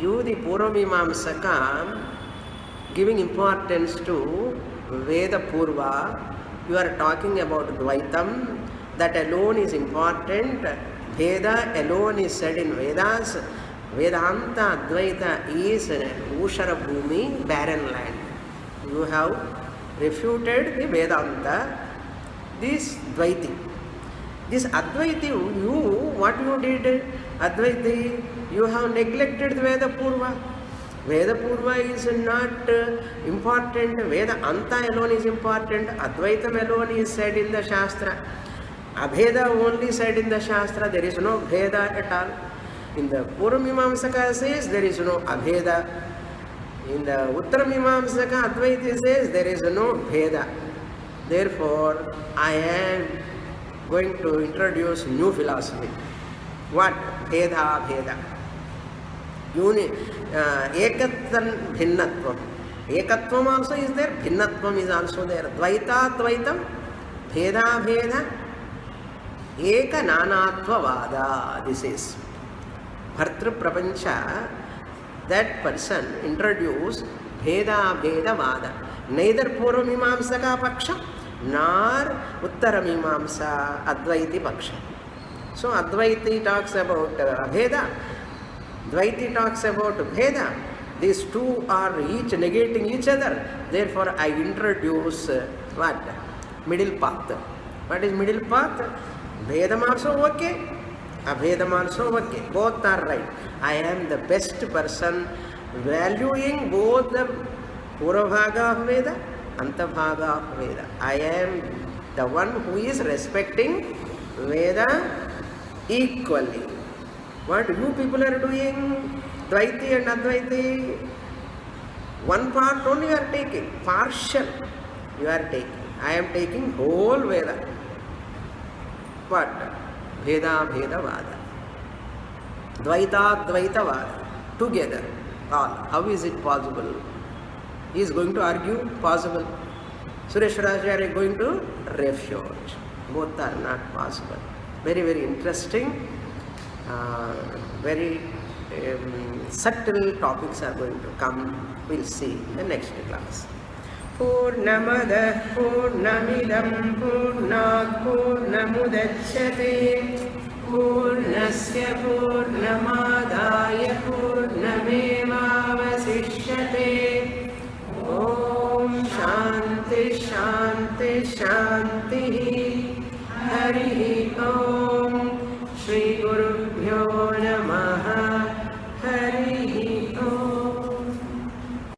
you the Purvamimamsaka, giving importance to Veda Purva, you are talking about Dvaitam, that alone is important. Veda alone is said in Vedas. Vedanta Advaita is Ushara Bhumi, barren land. You have refuted the Vedanta, this Dvaiti. This Advaiti, what you did? Advaiti, you have neglected the Veda Purva. Veda Purva is not important. Veda Anta alone is important. Advaitam alone is said in the Shastra. Abheda only said in the Shastra. There is no Bheda at all. In the Purvamimamsaka says there is no Abheda. In the Uttaramimamsaka Advaita says there is no Bheda. Therefore, I am going to introduce new philosophy. What? Bheda Bheda. Ekatvam Bhinnatvam. Ekatvam also is there, Bhinnatvam is also there. Dvaita Dvaitam, Bheda Bheda, Eka Nanatva Vada. This is Bhartru Prapancha. That person introduced Bheda Bheda Vada. Neither Purvamimamsaka Paksha nor Uttaramimamsa Advaiti Paksha. So Advaiti talks about Abheda, Dvaiti talks about Bheda. These two are each negating each other. Therefore, I introduce what? Middle path. What is middle path? Bhedam also okay, Abhedam also okay. Both are right. I am the best person valuing both the Purvabhaga of Veda, Antabhaga of Veda. I am the one who is respecting Veda equally. What you people are doing, Dvaiti and Advaiti, one part only you are taking, partial you are taking. I am taking whole Veda. What? Bheda Bheda Vada. Dvaita Dvaita Vada. Together. All. How is it possible? He is going to argue, possible. Sureshwaracharya is going to refute. Both are not possible. Very, very interesting. Very subtle topics are going to come. We'll see in the next class. Purnamada Purnamidam Purnat Purnamudachyate Purnasya Purnamadaya Purnamevavasishyate. Om Shanti Shanti Shanti. Hari Om. Shri Guru